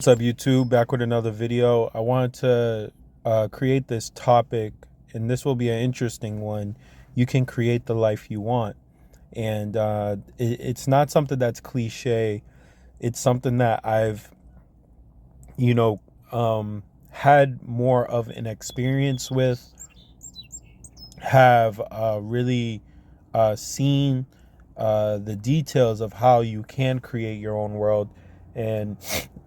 What's up, YouTube? Back with another video. I wanted to create this topic, and this will be an interesting one. You can create the life you want, and it's not something that's cliche. It's something that I've, you know, had more of an experience with, have really seen the details of how you can create your own world and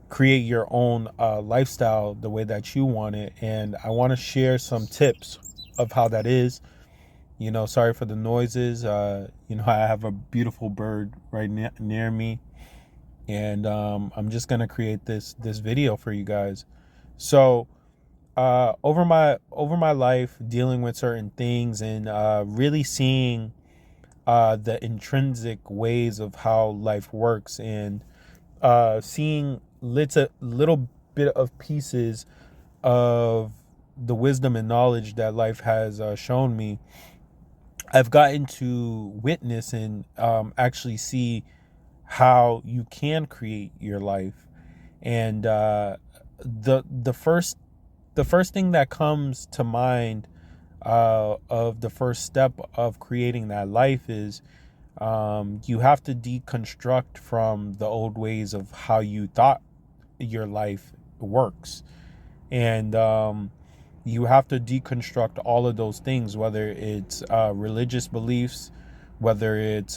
create your own lifestyle the way that you want it. And I want to share some tips of how that is. Sorry for the noises. I have a beautiful bird right near me, and I'm just gonna create this video for you guys. So over my life, dealing with certain things and really seeing the intrinsic ways of how life works, and seeing little bit of pieces of the wisdom and knowledge that life has shown me, I've gotten to witness and actually see how you can create your life. And the first thing that comes to mind of the first step of creating that life is you have to deconstruct from the old ways of how you thought your life works. And you have to deconstruct all of those things, whether it's religious beliefs, whether it's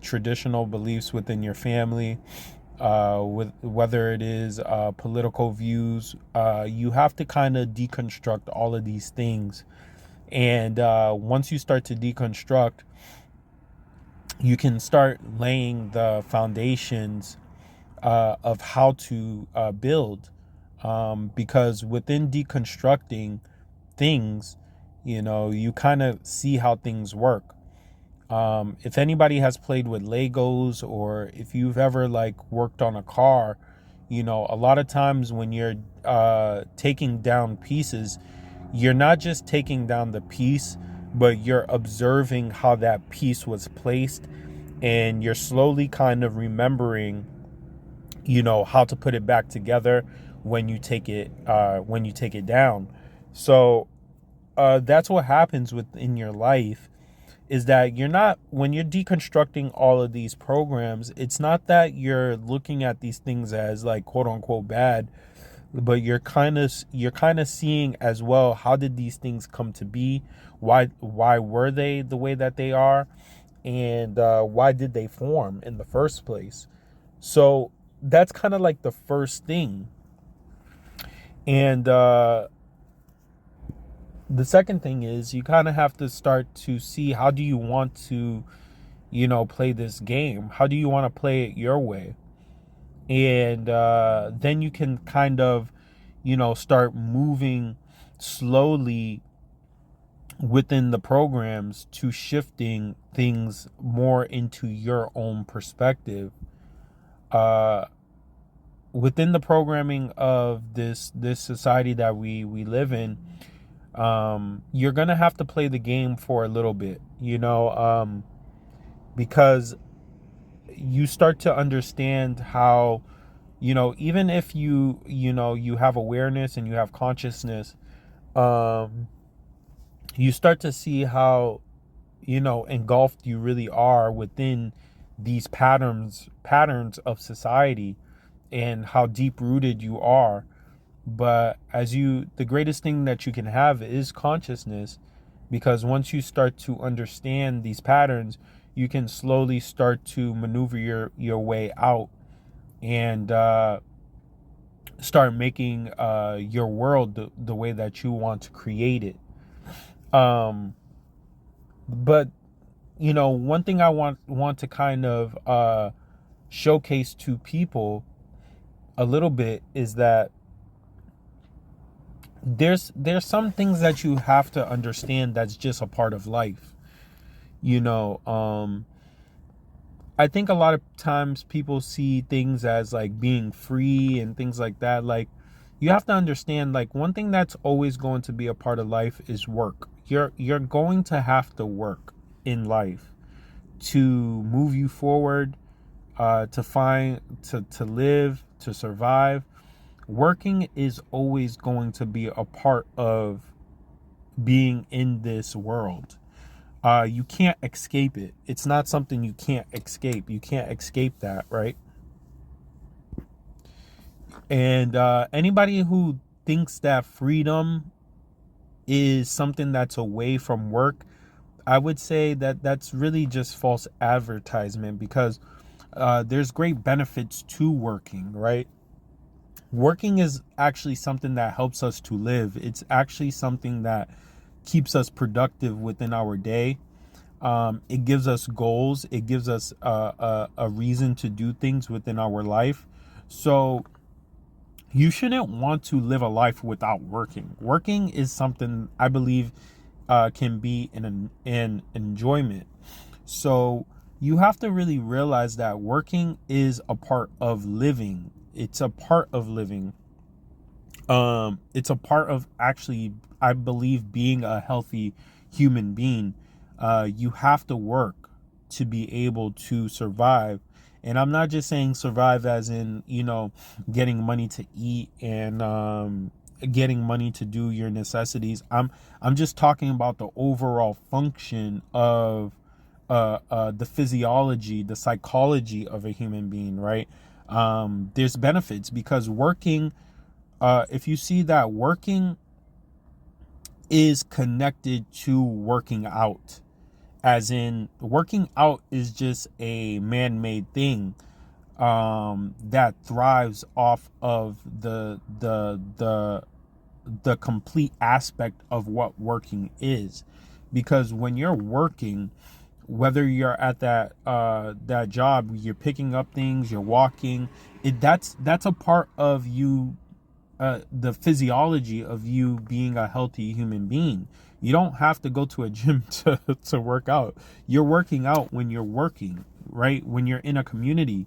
traditional beliefs within your family, with whether it is political views. You have to kind of deconstruct all of these things. And once you start to deconstruct, you can start laying the foundations of how to build. Because within deconstructing things, you kind of see how things work. If anybody has played with Legos, or if you've ever like worked on a car, a lot of times when you're taking down pieces, you're not just taking down the piece, but you're observing how that piece was placed, and you're slowly kind of remembering, how to put it back together when you take it down. So that's what happens within your life, is that you're not, when you're deconstructing all of these programs, it's not that you're looking at these things as like quote unquote bad, but you're kind of seeing as well, how did these things come to be, why were they the way that they are, and why did they form in the first place. So that's kind of like the first thing. And the second thing is, you kind of have to start to see, how do you want to play this game, how do you want to play it your way. And then you can kind of start moving slowly within the programs to shifting things more into your own perspective. uh Within the programming of this society that we live in, you're gonna have to play the game for a little bit, because you start to understand how, even if you have awareness and you have consciousness, um you start to see how engulfed you really are within these patterns of society, and how deep rooted you are. But the greatest thing that you can have is consciousness, because once you start to understand these patterns, you can slowly start to maneuver your way out, and start making your world the way that you want to create it. um but one thing I want to kind of showcase to people a little bit is that there's some things that you have to understand, that's just a part of life. you know um I think a lot of times people see things as like being free and things like that. Like, you have to understand, like, one thing that's always going to be a part of life is work. You're going to have to work in life to move you forward, to live, to survive. Working is always going to be a part of being in this world. You can't escape it. It's not something you can't escape. You can't escape that, right? And anybody who thinks that freedom is something that's away from work, I would say that that's really just false advertisement, because there's great benefits to working, right? Working is actually something that helps us to live. It's actually something that keeps us productive within our day. It gives us goals. It gives us a reason to do things within our life. So you shouldn't want to live a life without working. Working is something I believe can be an enjoyment. So you have to really realize that working is a part of living. It's a part of living. It's a part of actually, I believe, being a healthy human being. You have to work to be able to survive. And I'm not just saying survive as in, getting money to eat and getting money to do your necessities. I'm just talking about the overall function of the physiology, the psychology of a human being, right? There's benefits because working, if you see that working is connected to working out, as in working out is just a man-made thing that thrives off of the complete aspect of what working is. Because when you're working, whether you're at that job, you're picking up things, you're walking, that's a part of you, the physiology of you being a healthy human being. You don't have to go to a gym to work out. You're working out when you're working, right? When you're in a community,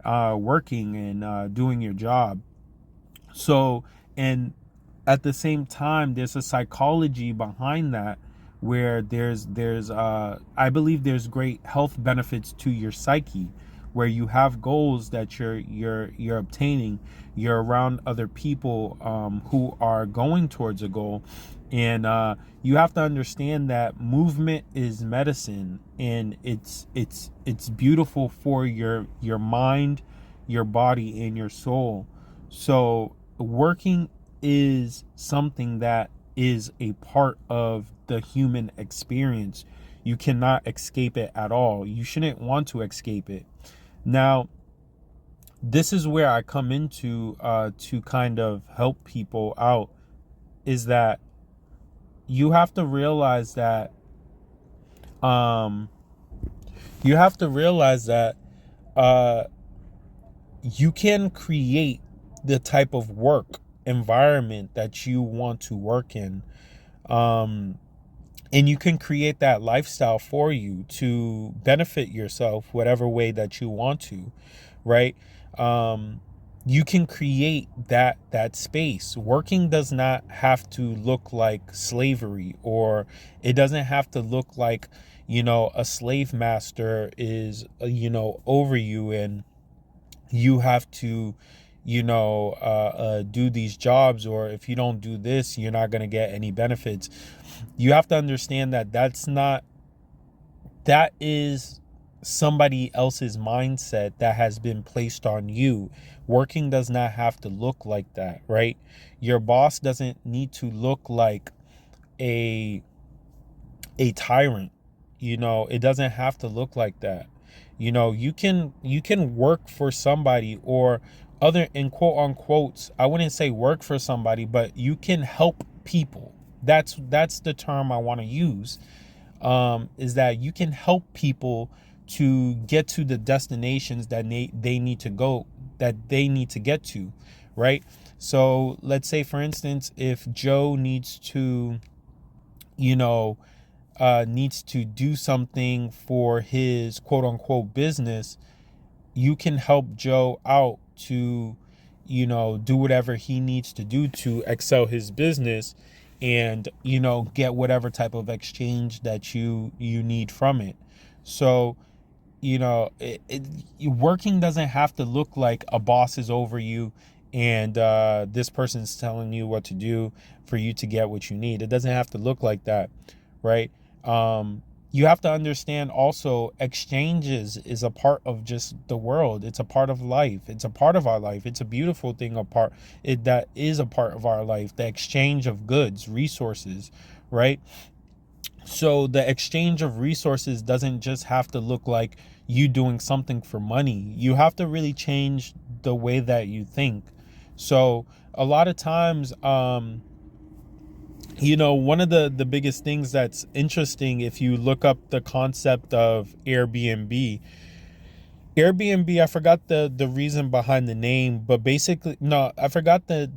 working and doing your job. So, and at the same time, there's a psychology behind that, where there's I believe there's great health benefits to your psyche, where you have goals that you're obtaining. You're around other people who are going towards a goal, and you have to understand that movement is medicine, and it's beautiful for your mind, your body, and your soul. So working is something that is a part of the human experience. You cannot escape it at all. You shouldn't want to escape it. Now, this is where I come into to kind of help people out, is that you have to realize that um, uh, you can create the type of work environment that you want to work in. Um, and you can create that lifestyle for you to benefit yourself whatever way that you want to, right? um, you can create that space. Working does not have to look like slavery, or it doesn't have to look like, a slave master is, over you, and you have to, do these jobs, or if you don't do this, you're not going to get any benefits. You have to understand that that is somebody else's mindset that has been placed on you. Working does not have to look like that, right? Your boss doesn't need to look like a tyrant. It doesn't have to look like that. You can work for somebody, or other, in quote unquotes, I wouldn't say work for somebody, but you can help people. That's the term I want to use. Is that you can help people to get to the destinations that they need to go, that they need to get to, right? So let's say, for instance, if Joe needs to, needs to do something for his quote unquote business, you can help Joe out to, do whatever he needs to do to excel his business, and, get whatever type of exchange that you need from it. So, working doesn't have to look like a boss is over you, and this person's telling you what to do for you to get what you need. It doesn't have to look like that, right? You have to understand also, exchanges is a part of just the world. It's a part of life. It's a part of our life. It's a beautiful thing, that is a part of our life. The exchange of goods, resources, right? So the exchange of resources doesn't just have to look like you doing something for money. You have to really change the way that you think. So a lot of times, one of the biggest things that's interesting, if you look up the concept of Airbnb, I forgot the reason behind the name, but basically, no, I forgot the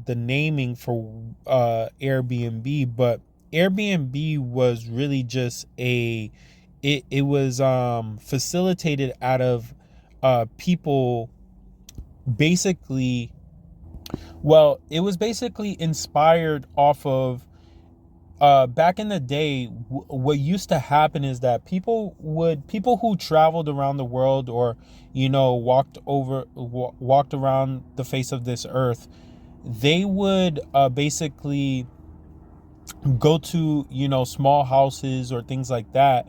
naming for Airbnb, but Airbnb was really just it was facilitated out of people basically. Well, it was basically inspired off of back in the day. What used to happen is that people who traveled around the world, or walked around the face of this earth, they would basically go to small houses or things like that,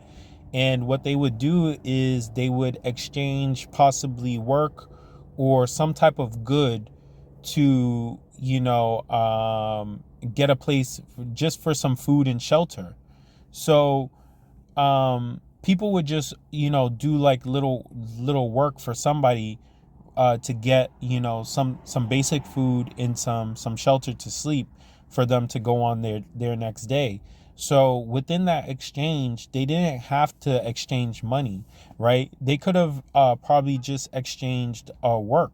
and what they would do is they would exchange possibly work or some type of good to get a place just for some food and shelter. So people would just do like little work for somebody to get some basic food and some shelter to sleep for them to go on their next day. So within that exchange, they didn't have to exchange money, right? They could have probably just exchanged work.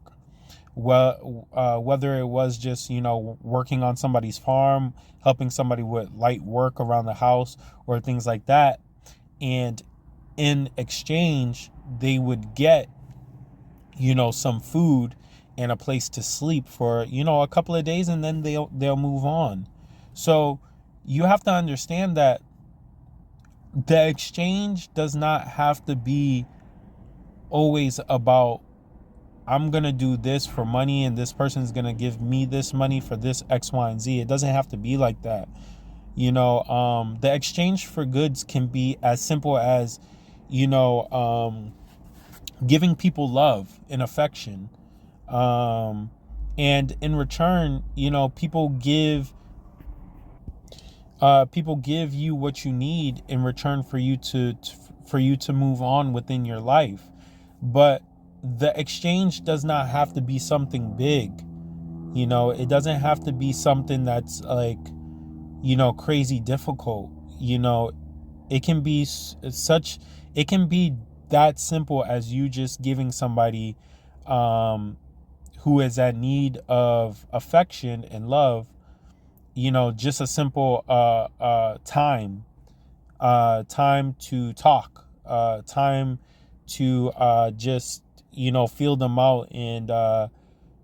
Well, whether it was just working on somebody's farm, helping somebody with light work around the house, or things like that, and in exchange they would get some food and a place to sleep for a couple of days, and then they'll move on. So you have to understand that the exchange does not have to be always about, I'm going to do this for money and this person's going to give me this money for this X, Y, and Z. It doesn't have to be like that. The exchange for goods can be as simple as, giving people love and affection. And in return, people give you what you need in return for you to move on within your life. But the exchange does not have to be something big. It doesn't have to be something that's like, crazy difficult. It can be it can be that simple as you just giving somebody who is at need of affection and love, just a simple time to talk, time to just feel them out, and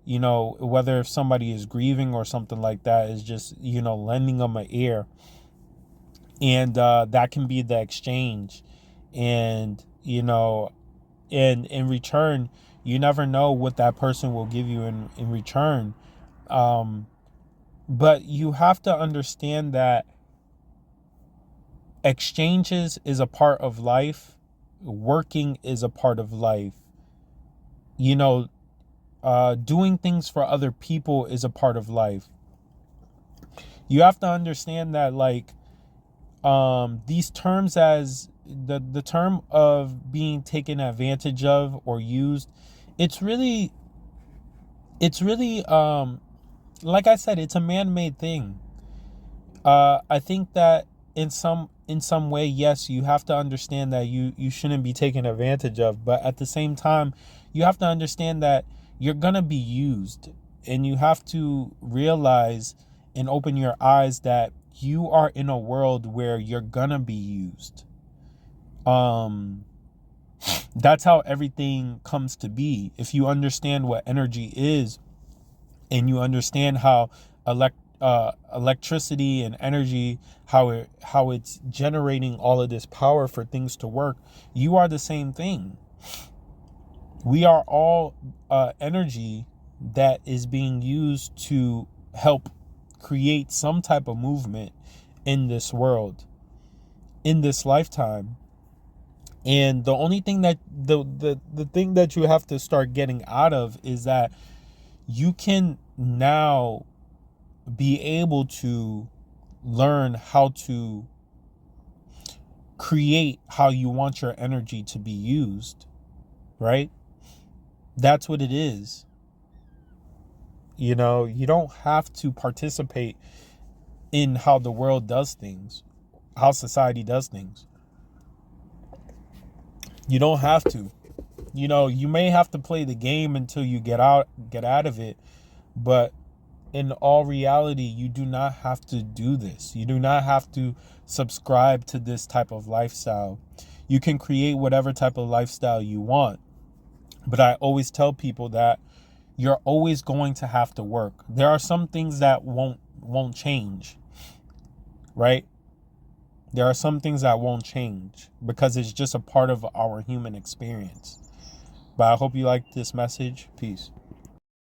whether if somebody is grieving or something like that, is just lending them an ear, and that can be the exchange. And and in return, you never know what that person will give you in return. But you have to understand that exchanges is a part of life. Working is a part of life. Doing things for other people is a part of life. You have to understand that, like, these terms, as the term of being taken advantage of or used, it's really like I said, it's a man-made thing. I think that in some way, yes, you have to understand that you shouldn't be taken advantage of, but at the same time, you have to understand that you're gonna be used, and you have to realize and open your eyes that you are in a world where you're gonna be used. That's how everything comes to be. If you understand what energy is, and you understand how electricity and energy, how it's generating all of this power for things to work, you are the same thing. We are all energy that is being used to help create some type of movement in this world, in this lifetime. And the only thing that the thing that you have to start getting out of is that you can now be able to learn how to create how you want your energy to be used, right? That's what it is. You know, you don't have to participate in how the world does things, how society does things. You don't have to. You know, you may have to play the game until you get out of it, but in all reality, you do not have to do this. You do not have to subscribe to this type of lifestyle. You can create whatever type of lifestyle you want. But I always tell people that you're always going to have to work. There are some things that won't change, right? There are some things that won't change because it's just a part of our human experience. But I hope you like this message. Peace.